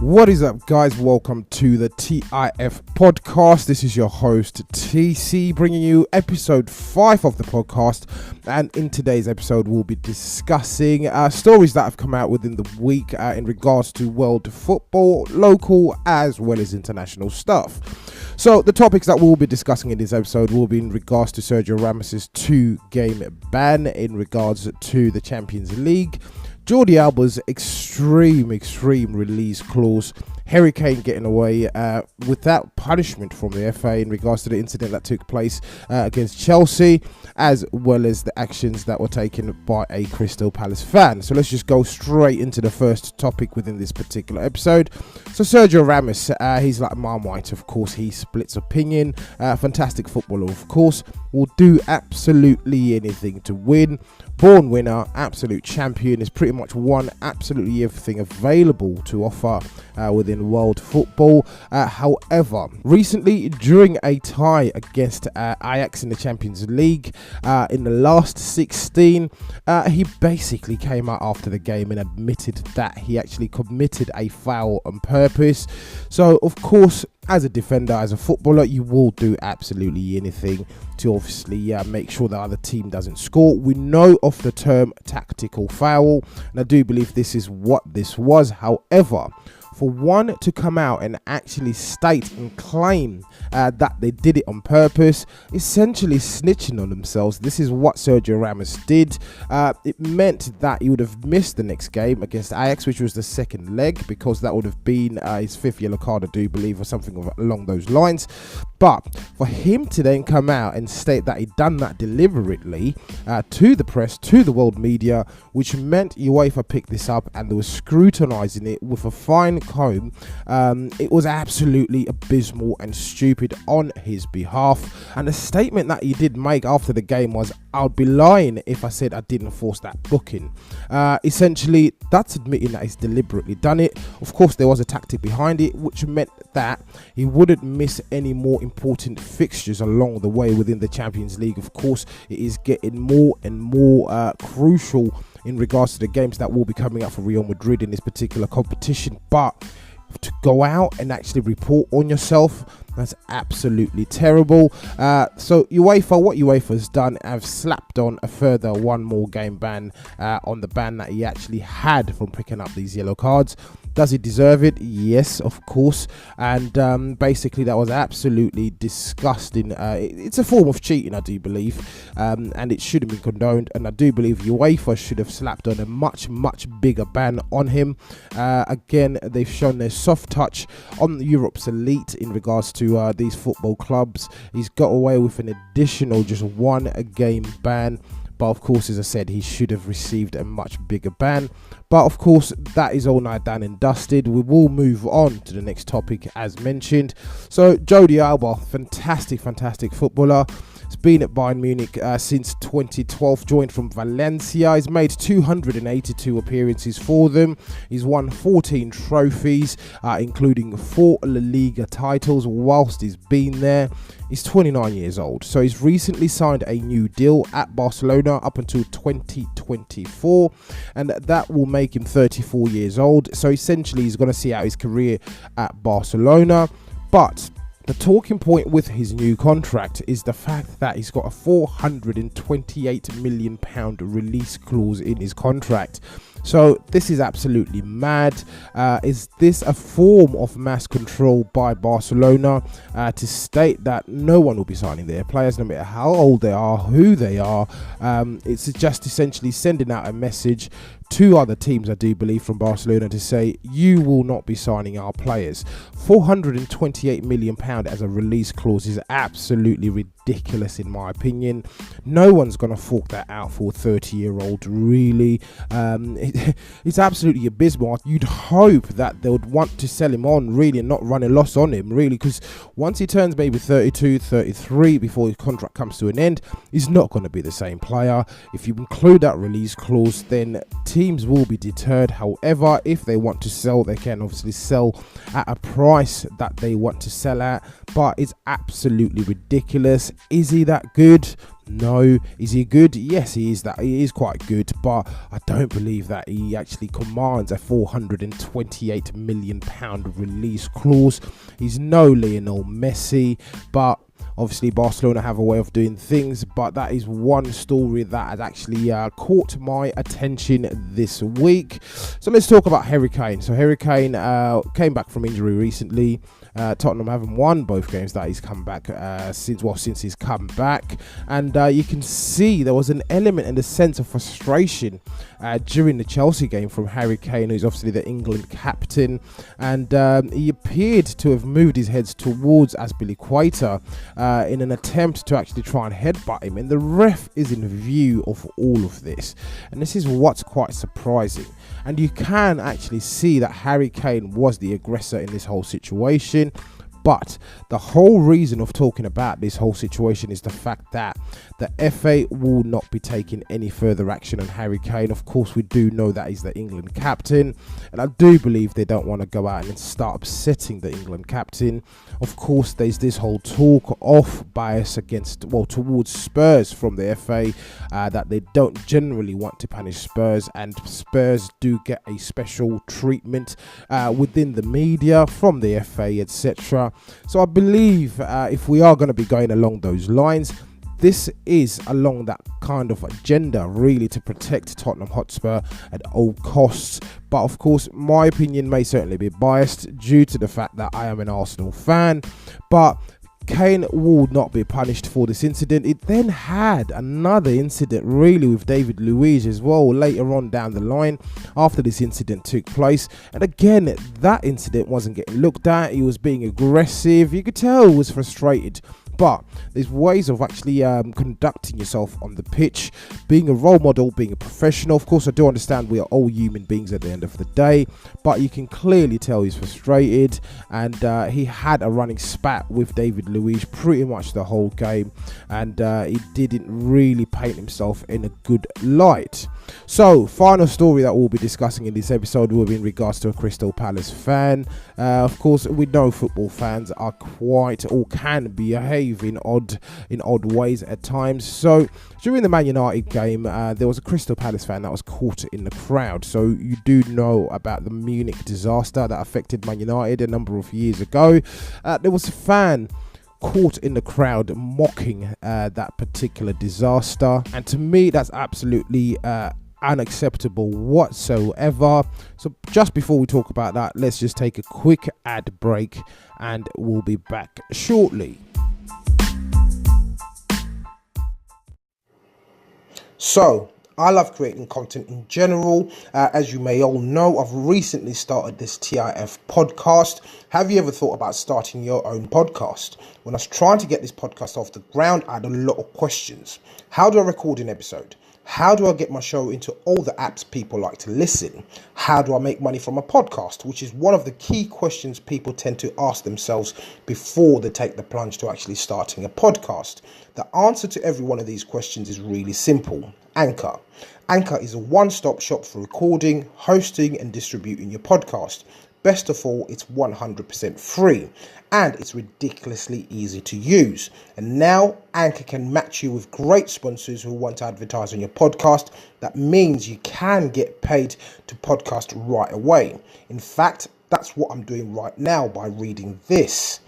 What is up, guys? Welcome to the TIF podcast. This is your host TC, bringing you episode 5 of the podcast, and in today's episode we'll be discussing stories that have come out within the week in regards to world football, local as well as international stuff. So the topics that we'll be discussing in this episode will be in regards to Sergio Ramos's 2-game ban in regards to the Champions League, Jordi Alba's extreme release clause, Harry Kane getting away without punishment from the FA in regards to the incident that took place against Chelsea, as well as the actions that were taken by a Crystal Palace fan. So let's just go straight into the first topic within this particular episode. So Sergio Ramos, he's like Marmite, of course. He splits opinion. Fantastic footballer, of course. Will do absolutely anything to win. Born winner, absolute champion, has pretty much won absolutely everything available to offer within world football. However, recently during a tie against Ajax in the Champions League in the last 16, he basically came out after the game and admitted that he actually committed a foul on purpose. So of course, as a defender, as a footballer, you will do absolutely anything to obviously make sure the other team doesn't score. We know of the term tactical foul, and I do believe this is what this was. However, for one to come out and actually state and claim that they did it on purpose, essentially snitching on themselves. This is what Sergio Ramos did. It meant that he would have missed the next game against Ajax, which was the second leg, because that would have been his 5th yellow card, I do believe, or something along those lines. But for him to then come out and state that he'd done that deliberately to the press, to the world media, which meant UEFA picked this up and they were scrutinising it with a fine comb, it was absolutely abysmal and stupid on his behalf. And the statement that he did make after the game was, "I'd be lying if I said I didn't force that booking." Essentially, that's admitting that he's deliberately done it. Of course, there was a tactic behind it, which meant that he wouldn't miss any more important fixtures along the way within the Champions League. Of course, it is getting more and more crucial in regards to the games that will be coming up for Real Madrid in this particular competition. But to go out and actually report on yourself, that's absolutely terrible. So UEFA, what UEFA has done, have slapped on a further 1 more game ban on the ban that he actually had from picking up these yellow cards. Does he deserve it? Yes, of course. And basically, that was absolutely disgusting. It's a form of cheating, I do believe, and it shouldn't be condoned. And I do believe UEFA should have slapped on a much bigger ban on him. Again, they've shown their soft touch on Europe's elite in regards to these football clubs. He's got away with an additional just 1 game ban. But of course, as I said, he should have received a much bigger ban. But of course, that is all now done and dusted. We will move on to the next topic as mentioned. So Jordi Alba, fantastic footballer. He's been at Bayern Munich since 2012, joined from Valencia. He's made 282 appearances for them. He's won 14 trophies, including 4 La Liga titles whilst he's been there. He's 29 years old, so he's recently signed a new deal at Barcelona up until 2024, and that will make him 34 years old. So essentially, he's going to see out his career at Barcelona. But the talking point with his new contract is the fact that he's got a £428 million release clause in his contract. So this is absolutely mad. Is this a form of mass control by Barcelona to state that no one will be signing their players, no matter how old they are, who they are? It's just essentially sending out a message to other teams, I do believe, from Barcelona to say, you will not be signing our players. £428 million as a release clause is absolutely ridiculous in my opinion. No one's going to fork that out for a 30-year-old, really. It's absolutely abysmal. You'd hope that they would want to sell him on, really, and not run a loss on him, really, because once he turns maybe 32, 33, before his contract comes to an end, he's not going to be the same player. If you include that release clause, then teams will be deterred. However, if they want to sell, they can obviously sell at a price that they want to sell at, but it's absolutely ridiculous. Is he that good? No. Is he good? Yes, he is. He is quite good, but I don't believe that he actually commands a £428 million release clause. He's no Lionel Messi, but obviously Barcelona have a way of doing things. But that is one story that has actually caught my attention this week. So let's talk about Harry Kane. So Harry Kane came back from injury recently. Tottenham haven't won both games that he's come back since he's come back, and you can see there was an element and a sense of frustration during the Chelsea game from Harry Kane, who's obviously the England captain, and he appeared to have moved his head towards Azpilicueta in an attempt to actually try and headbutt him, and the ref is in view of all of this, and this is what's quite surprising. And you can actually see that Harry Kane was the aggressor in this whole situation. But the whole reason of talking about this whole situation is the fact that the FA will not be taking any further action on Harry Kane. Of course, we do know that he's the England captain, and I do believe they don't want to go out and start upsetting the England captain. Of course, there's this whole talk of bias towards Spurs from the FA, that they don't generally want to punish Spurs, and Spurs do get a special treatment within the media from the FA, etc. So I believe if we are going to be going along those lines, this is along that kind of agenda, really, to protect Tottenham Hotspur at all costs. But of course, my opinion may certainly be biased due to the fact that I am an Arsenal fan. But Kane will not be punished for this incident. It then had another incident really with David Luiz as well later on down the line after this incident took place, and again that incident wasn't getting looked at. He was being aggressive, you could tell he was frustrated. But there's ways of actually conducting yourself on the pitch, being a role model, being a professional. Of course, I do understand we are all human beings at the end of the day, but you can clearly tell he's frustrated, and he had a running spat with David Luiz pretty much the whole game, and he didn't really paint himself in a good light. So, final story that we'll be discussing in this episode will be in regards to a Crystal Palace fan. Of course, we know football fans are quite, or can behave in odd ways at times. So during the Man United game, there was a Crystal Palace fan that was caught in the crowd. So you do know about the Munich disaster that affected Man United a number of years ago. There was a fan caught in the crowd mocking that particular disaster, and to me that's absolutely unacceptable whatsoever. So just before we talk about that, let's just take a quick ad break and we'll be back shortly. So, I love creating content in general. As you may all know, I've recently started this TIF podcast. Have you ever thought about starting your own podcast? When I was trying to get this podcast off the ground, I had a lot of questions. How do I record an episode? How do I get my show into all the apps people like to listen? How do I make money from a podcast? Which is one of the key questions people tend to ask themselves before they take the plunge to actually starting a podcast. The answer to every one of these questions is really simple. Anchor. Anchor is a one-stop shop for recording, hosting, and distributing your podcast. Best of all, it's 100% free and it's ridiculously easy to use. And now Anchor can match you with great sponsors who want to advertise on your podcast. That means you can get paid to podcast right away. In fact, that's what I'm doing right now by reading this.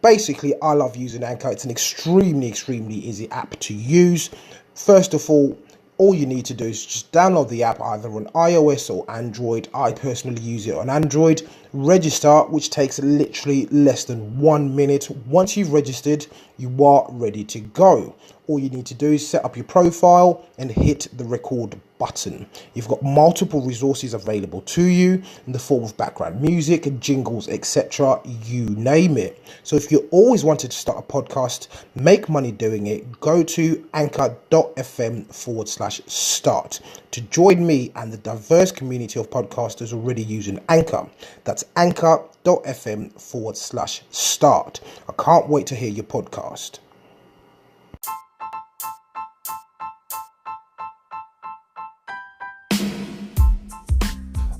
Basically, I love using Anchor. It's an extremely easy app to use. First of all you need to do is just download the app either on iOS or Android. I personally use it on Android. Register, which takes literally less than 1 minute. Once you've registered, you are ready to go. All you need to do is set up your profile and hit the record button. You've got multiple resources available to you in the form of background music, jingles, etc. You name it. So if you always wanted to start a podcast, make money doing it, go to anchor.fm/start to join me and the diverse community of podcasters already using Anchor. That's anchor.fm/start. I can't wait to hear your podcast.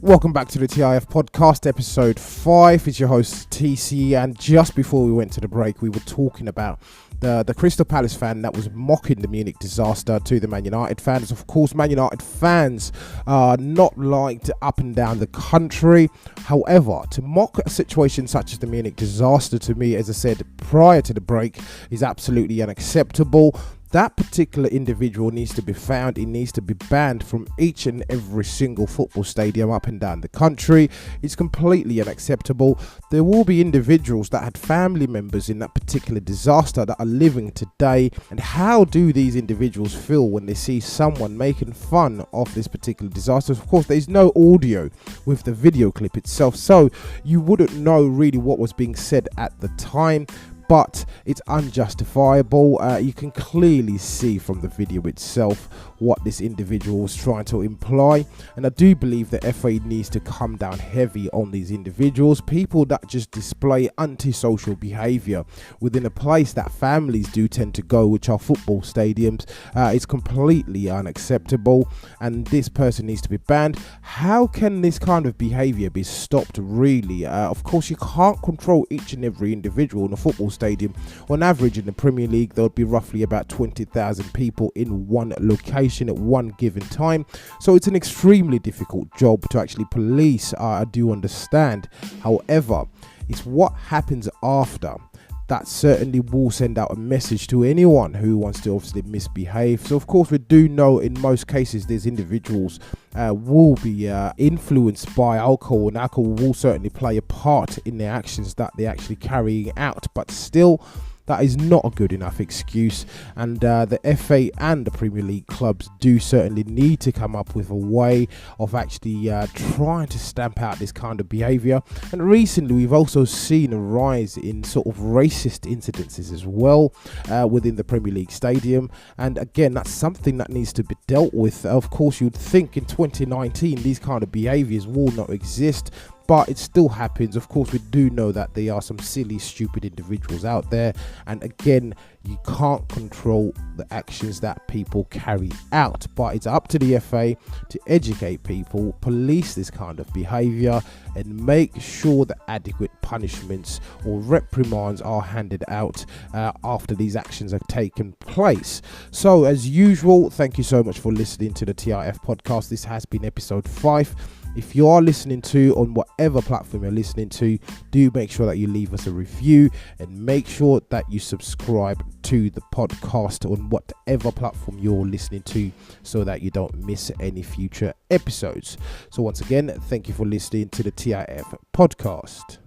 Welcome back to the TIF podcast, episode 5. It's your host TC, and just before we went to the break, we were talking about the Crystal Palace fan that was mocking the Munich disaster to the Man United fans. Of course, Man United fans are not liked up and down the country. However, to mock a situation such as the Munich disaster, to me, as I said prior to the break, is absolutely unacceptable. That particular individual needs to be found. He needs to be banned from each and every single football stadium up and down the country. It's completely unacceptable. There will be individuals that had family members in that particular disaster that are living today. And how do these individuals feel when they see someone making fun of this particular disaster? Of course, there's no audio with the video clip itself, so you wouldn't know really what was being said at the time. But it's unjustifiable. You can clearly see from the video itself what this individual was trying to imply, and I do believe the FA needs to come down heavy on these individuals, people that just display antisocial behaviour within a place that families do tend to go, which are football stadiums. It's completely unacceptable, and this person needs to be banned. How can this kind of behaviour be stopped, really? Of course, you can't control each and every individual in a football stadium. On average in the Premier League, there would be roughly about 20,000 people in one location at one given time, so it's an extremely difficult job to actually police. I do understand. However, it's what happens after that certainly will send out a message to anyone who wants to obviously misbehave. So of course, we do know in most cases these individuals will be influenced by alcohol, and alcohol will certainly play a part in the actions that they're actually carrying out, but still, that is not a good enough excuse, and the FA and the Premier League clubs do certainly need to come up with a way of actually trying to stamp out this kind of behaviour. And recently we've also seen a rise in sort of racist incidences as well within the Premier League stadium, and again, that's something that needs to be dealt with. Of course, you'd think in 2019 these kind of behaviours will not exist, but it still happens. Of course, we do know that there are some silly, stupid individuals out there, and again, you can't control the actions that people carry out, but it's up to the FA to educate people, police this kind of behaviour, and make sure that adequate punishments or reprimands are handed out after these actions have taken place. So as usual, thank you so much for listening to the TIF podcast. This has been episode 5. If you are listening to on whatever platform you're listening to, do make sure that you leave us a review, and make sure that you subscribe to the podcast on whatever platform you're listening to, so that you don't miss any future episodes. So once again, thank you for listening to the TIF podcast.